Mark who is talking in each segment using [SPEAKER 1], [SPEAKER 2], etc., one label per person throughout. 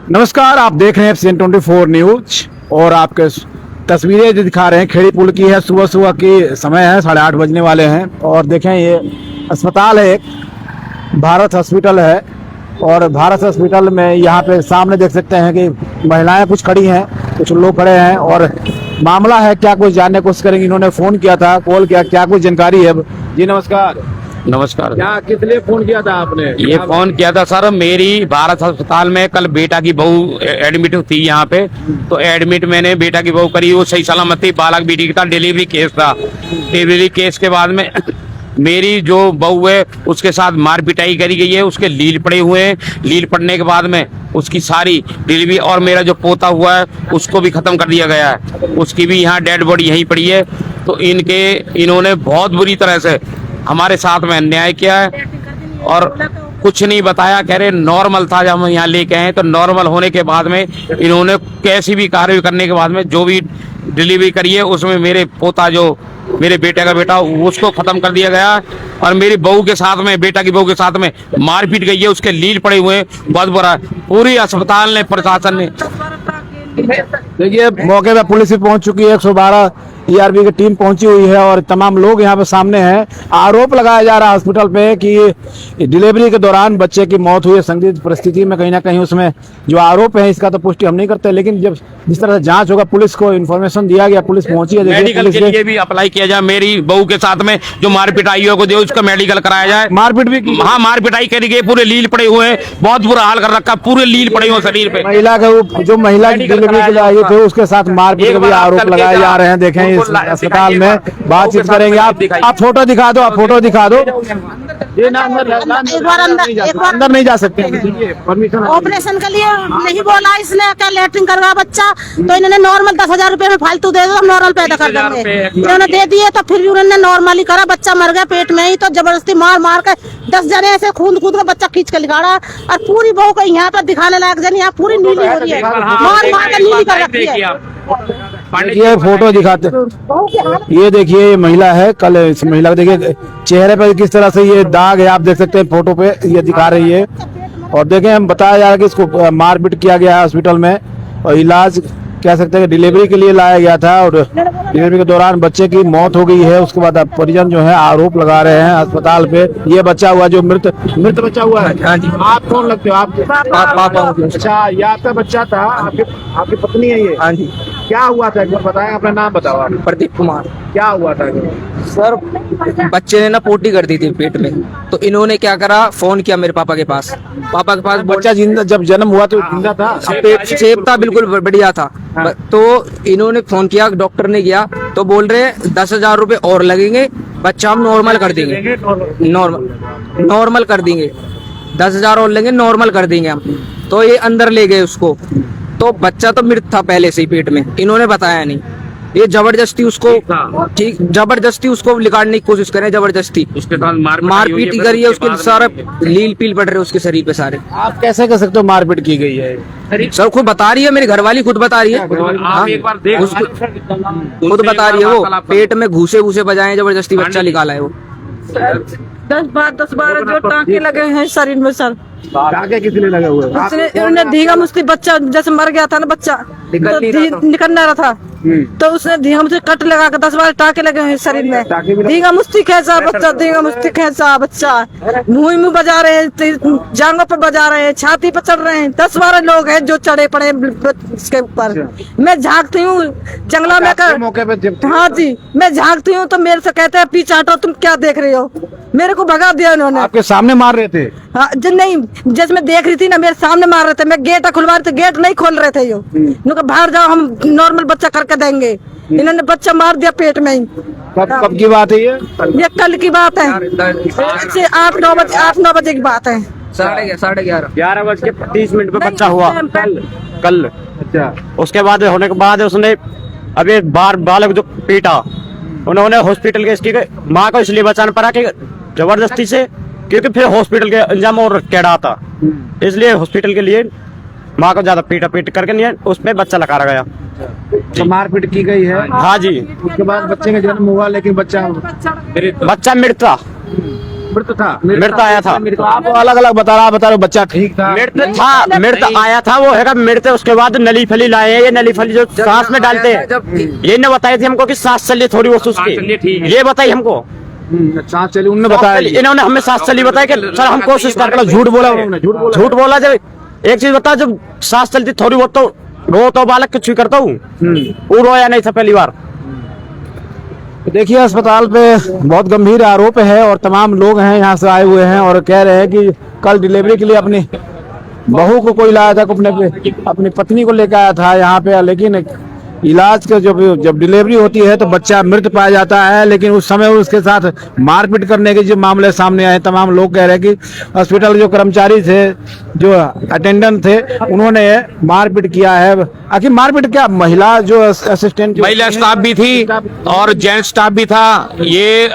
[SPEAKER 1] नमस्कार, आप देख रहे हैं CN24 न्यूज और आपके तस्वीरें जो दिखा रहे हैं खेड़ी पुल की है। सुबह सुबह की समय है, 8:30 बजने वाले हैं और देखें ये अस्पताल है, एक भारत हॉस्पिटल है और भारत हॉस्पिटल में यहाँ पे सामने देख सकते हैं कि महिलाएं कुछ खड़ी हैं, कुछ लोग खड़े हैं और मामला है क्या कुछ जानने की कोशिश करेंगे। इन्होंने फोन किया था, कॉल किया, क्या कुछ जानकारी है? जी नमस्कार।
[SPEAKER 2] नमस्कार।
[SPEAKER 1] क्या किस लिए फोन किया था आपने?
[SPEAKER 2] ये फोन किया था सर, मेरी भारत अस्पताल में कल बेटा की बहू एडमिट थी यहाँ पे, तो एडमिट मैंने बेटा की बहू करी, वो सही सलामत थी। बालक बेटी का डिलीवरी केस था। डिलीवरी केस के बाद में मेरी जो बहू है उसके साथ मार पिटाई करी गई है, उसके लील पड़े हुए हैं। लील पड़ने के बाद में उसकी सारी डिलीवरी और मेरा जो पोता हुआ है उसको भी खत्म कर दिया गया है, उसकी भी यहाँ डेड बॉडी यहीं पड़ी है। तो इन्होंने बहुत बुरी तरह से हमारे साथ में अन्याय किया है और कुछ नहीं बताया। कह रहे नॉर्मल था, जब हम यहाँ लेके आए तो नॉर्मल होने के बाद में इन्होंने कैसी भी कार्रवाई करने के बाद में जो भी डिलीवरी करी है उसमें मेरे पोता, जो मेरे बेटे का बेटा, उसको खत्म कर दिया गया है और मेरी बहू के साथ में, बेटा की बहू के साथ में मारपीट गई है, उसके लील पड़े हुए हैं। बहुत बुरा, पूरी अस्पताल ने, प्रशासन ने।
[SPEAKER 1] देखिए मौके पे पुलिस भी पहुंच चुकी है, 112 ERB की टीम पहुंची हुई है और तमाम लोग यहाँ पे सामने हैं। आरोप लगाया जा रहा है हॉस्पिटल पे कि डिलीवरी के दौरान बच्चे की मौत हुई है संदिग्ध परिस्थिति में, कहीं ना कहीं उसमें जो आरोप है इसका तो पुष्टि हम नहीं करते, लेकिन जब जिस तरह से जांच होगा पुलिस को इन्फॉर्मेशन दिया गया, पुलिस पहुंची है।
[SPEAKER 2] मेडिकल के लिए भी अप्लाई किया जाए, मेरी बहू के साथ में जो मारपिटाई को दे उसका मेडिकल कराया जाए।
[SPEAKER 1] मारपीट भी की?
[SPEAKER 2] हाँ, मारपिटाई करी गई, पूरे लील पड़े हुए हैं, बहुत बुरा हाल कर रखा, पूरे लील पड़े हुए शरीर पे।
[SPEAKER 1] महिला का जो महिला डिलीवरी के लिए आई थे उसके साथ मारपीट के भी आरोप लगाए जा रहे हैं। देखें इस अस्पताल में बातचीत करेंगे। आप फोटो दिखा दो, आप फोटो दिखा दो। ये अंदर नहीं जा सकते
[SPEAKER 3] ऑपरेशन के लिए नहीं बोला इसने, क्या लेटरिन करवा बच्चा, तो इन्होंने नॉर्मल 10,000 रुपए में फालतू दे दो, हम नॉर्मल पैदा कर देंगे। इन्होंने दे दिए तो फिर भी उन्होंने नॉर्मली करा, बच्चा मर गया पेट में ही, तो जबरदस्ती मार मार के 10 जने ऐसे खून का बच्चा खींच के निकाला और पूरी बहू को यहाँ पर दिखाने लायक जन यहाँ पूरी नीली हो रही है, मार मार के नीली कर रखी है।
[SPEAKER 1] ये फोटो दिखाते, ये देखिए ये महिला है। कल इस महिला को देखिए चेहरे पर किस तरह से ये दाग है, आप देख सकते हैं फोटो पे ये दिखा रही है। और देखें हम बताया जा रहा है कि इसको मारपीट किया गया है हॉस्पिटल में और इलाज कह सकते हैं कि डिलीवरी के लिए लाया गया था और डिलीवरी के दौरान बच्चे की मौत हो गई है। उसके बाद अब परिजन जो है आरोप लगा रहे हैं अस्पताल पे। ये बच्चा हुआ जो मृत बच्चा हुआ है।
[SPEAKER 2] हाँ जी।
[SPEAKER 1] आप कौन लगते हो? आप पापा? अच्छा, ये आपका बच्चा था, आपकी पत्नी है ये?
[SPEAKER 4] हाँ जी।
[SPEAKER 1] क्या हुआ था एक बार बताएं, अपना नाम बताओ आप।
[SPEAKER 4] प्रदीप कुमार।
[SPEAKER 1] क्या हुआ था
[SPEAKER 4] सर, बच्चे ने ना पोटी कर दी थी पेट में, तो इन्होंने क्या करा, फोन किया मेरे पापा के पास। पापा के पास
[SPEAKER 1] बच्चा जिंदा, जब जन्म हुआ तो जिंदा था,
[SPEAKER 4] पेट शेप था, बिल्कुल बढ़िया था। तो इन्होंने फोन किया, डॉक्टर ने किया तो बोल रहे 10,000 रुपए और लगेंगे, बच्चा हम नॉर्मल कर देंगे, नॉर्मल कर देंगे, 10,000 और लेंगे, नॉर्मल कर देंगे हम। तो ये अंदर ले गए उसको, तो बच्चा तो मृत था पहले से ही पेट में, इन्होंने बताया नहीं। ये जबरदस्ती उसको, ठीक जबरदस्ती उसको निकालने की कोशिश करें, जबरदस्ती
[SPEAKER 2] उसके साथ
[SPEAKER 4] मारपीट करी है, उसके सारे लील पील पड़ रहे उसके शरीर पे सारे।
[SPEAKER 1] आप कैसे कह सकते हो मारपीट की गई है?
[SPEAKER 4] सर खुद बता रही है, मेरी घरवाली खुद बता रही है,
[SPEAKER 2] आप एक बार देख,
[SPEAKER 4] खुद बता रही है। वो पेट में घूसे बजाए, जबरदस्ती बच्चा निकाला है वो।
[SPEAKER 3] 10-12 जो टाँके लगे हैं शरीर में सर।
[SPEAKER 1] टाँके कितने लगे हुए?
[SPEAKER 3] उसने धींगा मुझसे, बच्चा जैसे मर गया था ना बच्चा, तो निकल रहा था, तो उसने धींगा मुझसे कट लगा कर 10-12 टाँके लगे हैं शरीर में। धींगा मुस्ती खेचा बच्चा, धींगा मुस्ती खेचा बच्चा, मुंह में बजा रहे हैं, जांघों पर बजा रहे हैं, छाती पर चढ़ रहे हैं। 10-12 लोग हैं जो चढ़े पड़े इसके ऊपर। मैं झांकती हूँ जंगला में कर,
[SPEAKER 1] मौके पे?
[SPEAKER 3] हाँ जी, मैं झांकती हूँ तो मेरे से कहते हैं पीछे हटो, तुम क्या देख रहे हो? मेरे को भगा दिया इन्होंने।
[SPEAKER 1] आपके सामने मार रहे थे?
[SPEAKER 3] हाँ, नहीं, जैसे मैं देख रही थी ना, मेरे सामने मार रहे थे, मैं गेट खुलवा रही थी, गेट नहीं खोल रहे थे। उनका बाहर जाओ, हम नॉर्मल बच्चा करके देंगे। इन्होंने बच्चा मार दिया पेट में ही।
[SPEAKER 1] कब की बात है ये?
[SPEAKER 3] कल की बात है, 8-9 बजे की बात है।
[SPEAKER 4] 11:30
[SPEAKER 2] 11:30 पे बच्चा हुआ कल।
[SPEAKER 1] अच्छा,
[SPEAKER 2] उसके बाद होने के बाद उसने अभी बालक जो पीटा, उन्होंने हॉस्पिटल के इसकी माँ को इसलिए बचाना पड़ा कि जबरदस्ती से, क्योंकि फिर हॉस्पिटल के अंजाम और टेढ़ा था, इसलिए हॉस्पिटल के लिए माँ को ज्यादा पीट करके नहीं, उसमें बच्चा लगा गया।
[SPEAKER 1] तो मारपीट की गई है?
[SPEAKER 2] हाँ जी।
[SPEAKER 1] उसके बाद बच्चे का जन्म हुआ, लेकिन बच्चा
[SPEAKER 2] मृत था।
[SPEAKER 1] मृत था,
[SPEAKER 2] मृत आया था।
[SPEAKER 1] तो आप अलग अलग बता रहे हो, बच्चा ठीक था,
[SPEAKER 2] मृत आया था, वो है मृत। उसके बाद नली फली लाए हैं, ये नली फली जो सांस में डालते हैं, ये ने बताई थी हमको कि सांस चली थोड़ी बहुत उसकी, ये बताई हमको,
[SPEAKER 1] सांस चली, उन्होंने बताया,
[SPEAKER 2] इन्होंने हमें सांस चली बताया कि सर हम कोशिश कर रहे हैं। झूठ बोला उन्होंने, झूठ बोला। जब एक चीज बता, जब सांस चलती थोड़ी बहुत तो रो तो बालक कुछ भी करता हूँ, वो रोया नहीं था पहली बार।
[SPEAKER 1] देखिए अस्पताल पे बहुत गंभीर आरोप है और तमाम लोग हैं यहाँ से आए हुए हैं और कह रहे हैं कि कल डिलीवरी के लिए अपनी बहू को कोई लाया था, अपनी पत्नी को लेकर आया था यहाँ पे, लेकिन इलाज का जब डिलीवरी होती है तो बच्चा मृत पाया जाता है, लेकिन उस समय उसके साथ मारपीट करने के जो मामले सामने आए, तमाम लोग कह रहे हैं कि हॉस्पिटल जो कर्मचारी थे, जो अटेंडेंट थे, उन्होंने मारपीट किया है। आखिर मारपीट क्या, महिला जो असिस्टेंट,
[SPEAKER 2] महिला स्टाफ भी थी और जेंट्स स्टाफ भी था, ये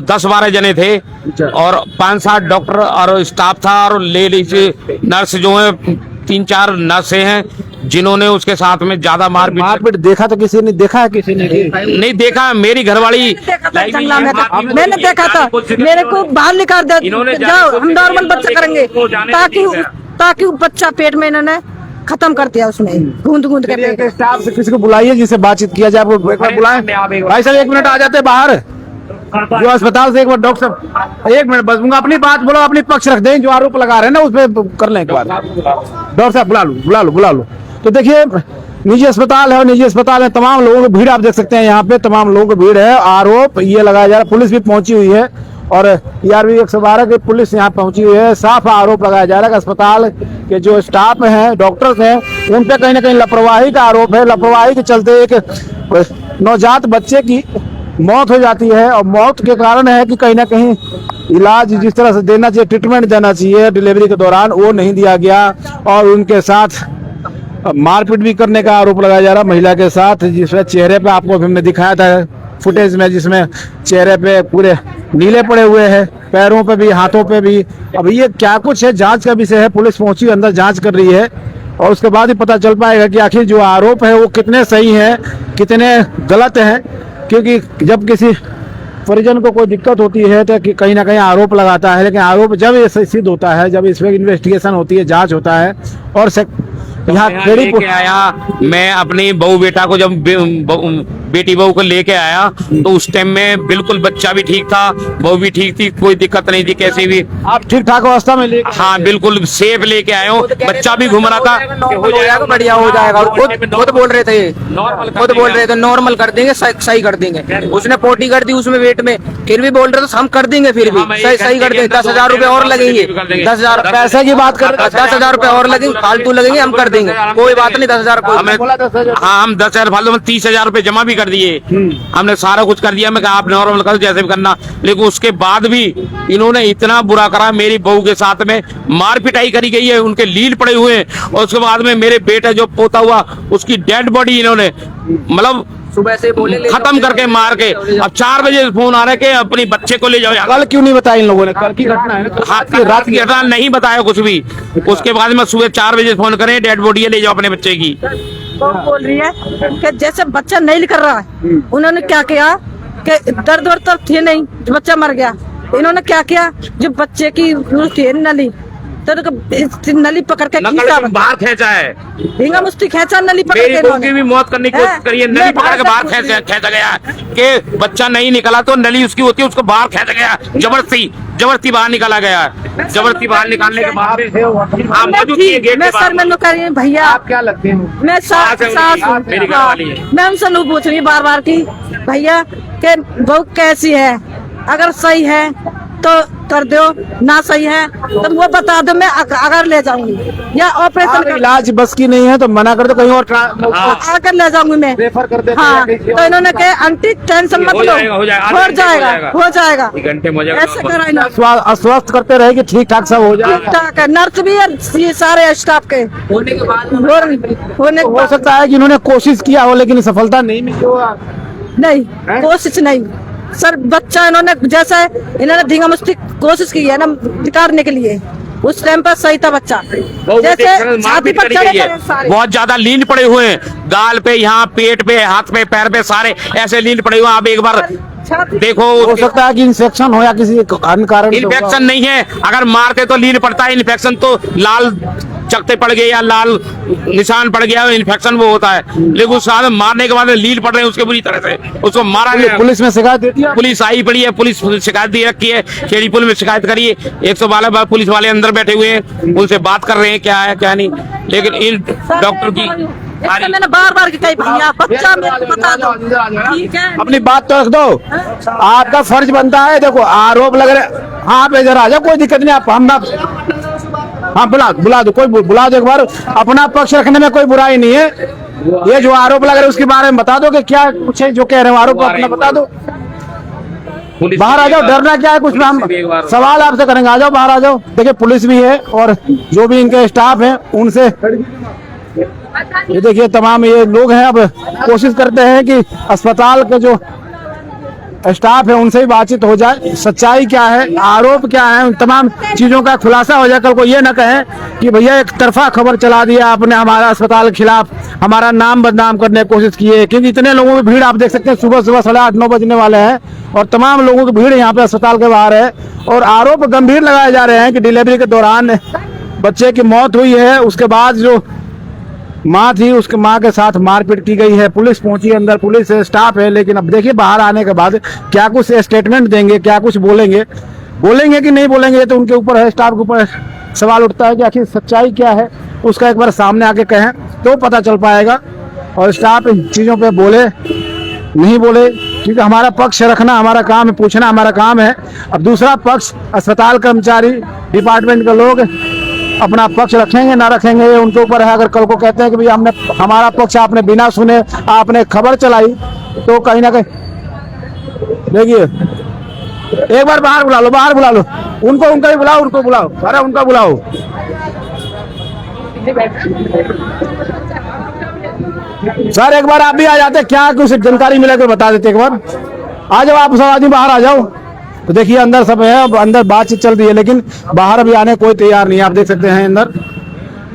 [SPEAKER 2] 10-12 जने थे और 5-7 डॉक्टर और स्टाफ था और लेडीज नर्स जो है 3-4 नर्सें हैं जिन्होंने उसके साथ में ज्यादा मारपीट
[SPEAKER 1] देखा तो किसी ने देखा है, किसी ने
[SPEAKER 2] नहीं देखा। मेरी घरवाली
[SPEAKER 3] जंगला में था, मैंने देखा था, मेरे को बाहर निकाल दे, जाओ हम नॉर्मल बच्चा करेंगे, ताकि बच्चा पेट में इन्होंने खत्म कर दिया, उसमें गूंद के।
[SPEAKER 1] स्टाफ से किसी को बुलाइए जिससे बातचीत किया जाए, आपको एक बार बुलाएं भाई साहब, 1 मिनट आ जाते बाहर जो अस्पताल से, एक बार डॉक्टर साहब 1 मिनट बस, अपनी बात बोलो, अपनी पक्ष रख दें, जो आरोप लगा रहे हैं ना उस पर कर लें एक बार। डॉक्टर साहब बुला लो। तो देखिए निजी अस्पताल है और निजी अस्पताल है, तमाम लोगों की भीड़ आप देख सकते हैं, यहाँ पे तमाम लोगों की भीड़ है। आरोप ये लगाया जा रहा है, पुलिस भी पहुंची हुई है और ERV 112 की पुलिस यहाँ पहुंची हुई है। साफ आरोप लगाया जा रहा है कि अस्पताल के जो स्टाफ हैं, डॉक्टर्स हैं, उन पे कहीं ना कहीं लापरवाही का आरोप है। लापरवाही के चलते एक नवजात बच्चे की मौत हो जाती है और मौत के कारण है कि कहीं ना कहीं इलाज जिस तरह से देना चाहिए, ट्रीटमेंट देना चाहिए डिलीवरी के दौरान, वो नहीं दिया गया और उनके साथ मारपीट भी करने का आरोप लगाया जा रहा है महिला के साथ, जिसमें चेहरे पे आपको हमने दिखाया था फुटेज में, जिसमें चेहरे पे पूरे नीले पड़े हुए हैं, पैरों पे भी, हाथों पे भी। अब ये क्या कुछ है, जांच का विषय है, पुलिस पहुंची अंदर जांच कर रही है और उसके बाद ही पता चल पाएगा कि आखिर जो आरोप है वो कितने सही हैं, कितने गलत हैं। क्योंकि जब किसी परिजन को कोई दिक्कत होती है तो कहीं ना कहीं आरोप लगाता है, लेकिन आरोप जब ये सिद्ध होता है, जब इसमें इन्वेस्टिगेशन होती है, जांच होता है और यहाँ
[SPEAKER 2] लेके आया, मैं अपनी बहू बेटा को जब बेटी बहू को लेके आया तो उस टाइम में बिल्कुल बच्चा भी ठीक था, बहू भी ठीक थी, कोई दिक्कत नहीं थी कैसे भी।
[SPEAKER 1] आप ठीक ठाक अवस्था में लेके?
[SPEAKER 2] हाँ बिल्कुल सेफ लेके आए हो, बच्चा भी घूम रहा था।
[SPEAKER 4] हो जाएगा, बढ़िया हो जाएगा। खुद बोल रहे थे, खुद बोल रहे थे नॉर्मल कर देंगे, सही कर देंगे। उसने पोटी कर दी उसमें वेट में, फिर भी बोल रहे थे हम कर देंगे, फिर भी सही कर देंगे। 10,000 रुपए और लगेंगे, 10,000
[SPEAKER 1] पैसे की बात कर,
[SPEAKER 4] 10,000 रुपए और लगेंगे, फालतू लगेंगे, हम कर देंगे, कोई बात नहीं। 10,000
[SPEAKER 2] हाँ हम 10,000 फालतू में 30,000 रुपए जमा भी कर दिए, हमने सारा कुछ कर दिया। मैं कहा आप नॉर्मल करो जैसे भी करना, लेकिन उसके बाद भी इन्होंने इतना बुरा करा। मेरी बहू के साथ में मार पिटाई करी गई है, उनके लील पड़े हुए हैं और उसके बाद में मेरे बेटे जो पोता हुआ उसकी डेड बॉडी इन्होंने मतलब
[SPEAKER 4] सुबह से बोले
[SPEAKER 2] खत्म करके मार के। अब 4 बजे फोन आ रहा है कि अपनी बच्चे को ले जाओ।
[SPEAKER 1] कल क्यों नहीं बताया इन लोगों ने? कल की घटना है,
[SPEAKER 2] रात की घटना नहीं बताया कुछ भी। उसके बाद में सुबह 4 बजे फोन करें, डेड बॉडी ले जाओ अपने बच्चे की।
[SPEAKER 3] वो बोल रही है कि जैसे बच्चा नहीं कर रहा है, उन्होंने क्या किया कि दर्द वर्द तो थे नहीं, बच्चा मर गया। इन्होंने क्या किया, जो बच्चे की थी नली, तो नली पकड़ के
[SPEAKER 2] बाहर खींचा है,
[SPEAKER 3] ढींगा मुश्ती खींचा, नली पकड़ के
[SPEAKER 2] बहू की भी मौत करने की कोशिश करी है। नली पकड़ के बाहर खींचा गया कि बच्चा नहीं निकला तो नली उसकी होती है, उसको बाहर खींचा गया, जबरदस्ती बाहर निकाला गया। जबरदस्ती बाहर निकालने के बाद
[SPEAKER 3] मैं सर में करिए भैया,
[SPEAKER 1] आप क्या लगते हैं?
[SPEAKER 3] मैं सास मैं उनसे नहीं पूछ रही बार की भैया के बहू कैसी है, अगर सही है तो कर दो, ना सही है तो वो बता दो, मैं अगर ले जाऊंगी या ऑपरेशन
[SPEAKER 1] इलाज बस की नहीं है तो मना कर दो, कहीं और
[SPEAKER 3] आकर ले जाऊंगी मैं,
[SPEAKER 1] रेफर कर देते
[SPEAKER 3] हाँ। तो इन्होंने कहा आंटी टेंशन मत लो, हो जाएगा
[SPEAKER 2] घंटे में
[SPEAKER 3] ऐसे कराना,
[SPEAKER 1] आश्वस्त करते रहे कि ठीक ठाक सब हो जाएगा।
[SPEAKER 3] ठीक ठाक है, नर्स भी है, ये सारे स्टाफ के
[SPEAKER 4] होने के बाद
[SPEAKER 3] होने
[SPEAKER 1] हो सकता है कि इन्होंने कोशिश किया हो लेकिन सफलता नहीं मिली हो।
[SPEAKER 3] नहीं, कोशिश नहीं सर, बच्चा इन्होंने जैसे इन्होंने धींगा मुश्ती कोशिश की है ना निकालने के लिए, उस टाइम पर सही था बच्चा। जैसे छाती पर चढ़े सारे,
[SPEAKER 2] बहुत ज्यादा लीन पड़े हुए हैं, गाल पे, यहाँ पेट पे, हाथ पे, पैर पे, सारे ऐसे लीन पड़े हुए हैं। आप एक बार देखो
[SPEAKER 1] हो सकता है कि इन्फेक्शन हो या किसी अन्य कारण से होगा।
[SPEAKER 2] इन्फेक्शन नहीं है, अगर मारते तो लील पड़ता है, इन्फेक्शन तो लाल चकते पड़ गए या लाल निशान पड़ गया, इन्फेक्शन वो होता है। लेकिन उस आदमी मारने के बाद लील पड़ रहे हैं उसके बुरी तरह से, उसको मारा गया।
[SPEAKER 1] पुलिस में शिकायत देती है?
[SPEAKER 2] पुलिस आई पड़ी है, पुलिस शिकायत दे रखी है, खेड़ी पुल में शिकायत करी है। 112 पुलिस वाले अंदर बैठे हुए हैं, उनसे बात कर रहे हैं क्या है क्या नहीं। लेकिन इन डॉक्टर की
[SPEAKER 3] मैंने बार बार कही भैया बच्चा मेरे को बता दो, ठीक है?
[SPEAKER 1] अपनी बात तो रख दो, आपका फर्ज बनता है। देखो आरोप लग रहे, हाँ पे इधर आ जाओ, कोई दिक्कत नहीं। आप हम हाँ बुला दो, कोई बुला दो एक बार। अपना पक्ष रखने में कोई बुराई नहीं है। ये जो आरोप लग रहे हैं उसके बारे में बता दो कि क्या कुछ है जो कह रहे हो, आरोप अपना बता दो। बाहर आ जाओ, डरना क्या है, कुछ में हम सवाल आपसे करेंगे। आ जाओ, बाहर आ जाओ। देखिए पुलिस भी है और जो भी इनके स्टाफ हैं उनसे, ये देखिए तमाम ये लोग हैं। अब कोशिश करते हैं कि अस्पताल के जो स्टाफ है उनसे ही बातचीत हो जाए, सच्चाई क्या है, आरोप क्या है, उन तमाम चीजों का खुलासा हो जाए। कल को ये न कहें कि भैया एक तरफा खबर चला दिया आपने हमारा अस्पताल के खिलाफ, हमारा नाम बदनाम करने की कोशिश की है। क्योंकि इतने लोगों की भीड़ आप देख सकते हैं, सुबह 8:30-9 बजने वाले हैं और तमाम लोगों की भीड़ यहाँ पे अस्पताल के बाहर है। और आरोप गंभीर लगाए जा रहे हैं कि डिलीवरी के दौरान बच्चे की मौत हुई है, उसके बाद जो माँ थी उसके माँ के साथ मारपीट की गई है। पुलिस पहुंची अंदर, पुलिस है, स्टाफ है। लेकिन अब देखिए बाहर आने के बाद क्या कुछ स्टेटमेंट देंगे, क्या कुछ बोलेंगे कि नहीं बोलेंगे, ये तो उनके ऊपर है, स्टाफ के ऊपर सवाल उठता है कि आखिर सच्चाई क्या है। उसका एक बार सामने आके कहें तो पता चल पाएगा। और स्टाफ इन चीज़ों पे बोले नहीं बोले, क्योंकि हमारा पक्ष रखना हमारा काम है, पूछना हमारा काम है। अब दूसरा पक्ष अस्पताल कर्मचारी, डिपार्टमेंट के लोग अपना पक्ष रखेंगे ना रखेंगे ये उनके ऊपर है। अगर कल को कहते हैं कि भाई हमने हमारा पक्ष आपने बिना सुने आपने खबर चलाई, तो कहीं ना कहीं देखिए एक बार बाहर बुला लो, बाहर बुला लो उनको, उनका ही बुलाओ, उनको बुलाओ, अरे उनका बुलाओ। सर एक बार आप भी आ जाते, क्या कुछ जानकारी मिला तो बता देते एक बार। आ जाओ आप सब आदमी बाहर आ जाओ। तो देखिए अंदर सब है, अब अंदर बातचीत चल रही है, लेकिन बाहर अभी आने कोई तैयार नहीं है। आप देख सकते हैं अंदर,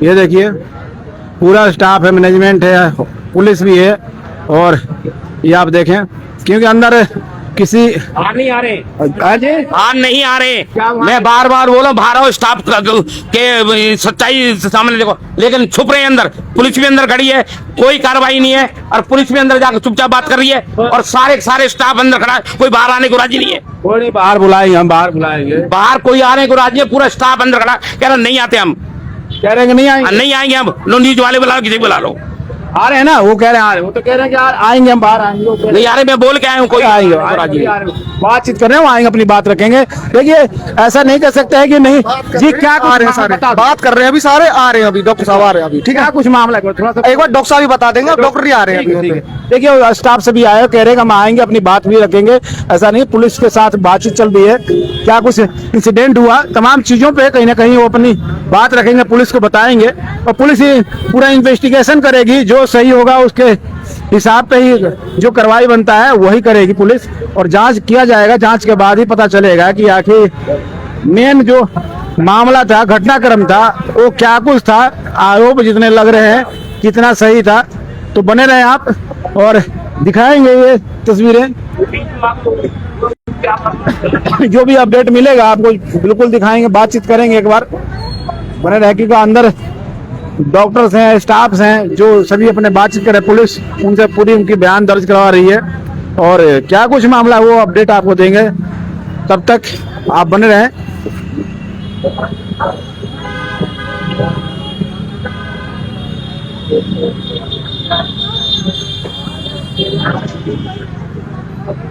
[SPEAKER 1] ये देखिए पूरा स्टाफ है, मैनेजमेंट है, पुलिस भी है। और ये आप देखें, क्योंकि अंदर किसी
[SPEAKER 2] नहीं आ रहे, नहीं आ रहे। मैं बार बार बोला बाहर आओ, स्टाफ के सच्चाई सामने देखो, लेकिन छुप रहे हैं अंदर। पुलिस भी अंदर खड़ी है, कोई कार्रवाई नहीं है, और पुलिस भी अंदर जाकर चुपचाप बात कर रही है, और सारे स्टाफ अंदर खड़ा है, कोई बाहर आने को राजी नहीं है।
[SPEAKER 1] कोई नहीं, बाहर बुलाएंगे हम, बाहर बुलाएंगे।
[SPEAKER 2] बाहर कोई आने को राजी है, पूरा स्टाफ अंदर खड़ा कह रहा नहीं आते, हम
[SPEAKER 1] कह रहे हैं नहीं आएंगे,
[SPEAKER 2] नहीं आएंगे हम। लो न्यूज वाले बुला लो, किसी बुला लो।
[SPEAKER 1] आ रहे हैं ना, वो कह रहे हैं आ रहे हैं, वो तो कह रहे हैं कि आएंगे हम, बाहर आएंगे।
[SPEAKER 2] नहीं आ रहे, मैं बोल के आया हूँ, कोई
[SPEAKER 1] आएंगे, बातचीत कर रहे हैं, आएंगे, अपनी बात रखेंगे। देखिए ऐसा नहीं कर सकते हैं कि नहीं जी, क्या आ रहे हैं सारे,
[SPEAKER 5] बात कर रहे हैं अभी, सारे आ रहे हैं अभी, डॉक्टर साहब आ रहे हैं अभी, ठीक है।
[SPEAKER 1] कुछ मामला है थोड़ा सा
[SPEAKER 5] एक बार डॉक्टर साहब भी बता देंगे, डॉक्टर ही आ रहे हैं अभी।
[SPEAKER 1] देखिए स्टाफ से भी आए, कह रहे हैं कि हम आएंगे, अपनी बात भी रखेंगे। ऐसा नहीं, पुलिस के साथ बातचीत चल रही है, क्या कुछ इंसिडेंट हुआ, तमाम चीजों पे कहीं ना कहीं वो अपनी बात रखेंगे, पुलिस को बताएंगे, और पुलिस पूरा इन्वेस्टिगेशन करेगी। जो सही होगा उसके हिसाब पे ही जो कार्रवाई बनता है वही करेगी पुलिस, और जांच किया जाएगा। जांच के बाद ही पता चलेगा कि आखिर मेन जो मामला था, घटनाक्रम था, वो क्या कुछ था, आरोप जितने लग रहे हैं कितना सही था। तो बने रहे आप, और दिखाएंगे ये तस्वीरें, जो भी अपडेट मिलेगा आपको बिल्कुल दिखाएंगे, बातचीत करेंगे एक बार। बने रहे, क्योंकि अंदर डॉक्टर्स हैं, स्टाफ्स हैं, जो सभी अपने बातचीत कर रहे हैं। पुलिस उनसे पूरी उनकी बयान दर्ज करवा रही है, और क्या कुछ मामला वो अपडेट आपको देंगे। तब तक आप बने रहें।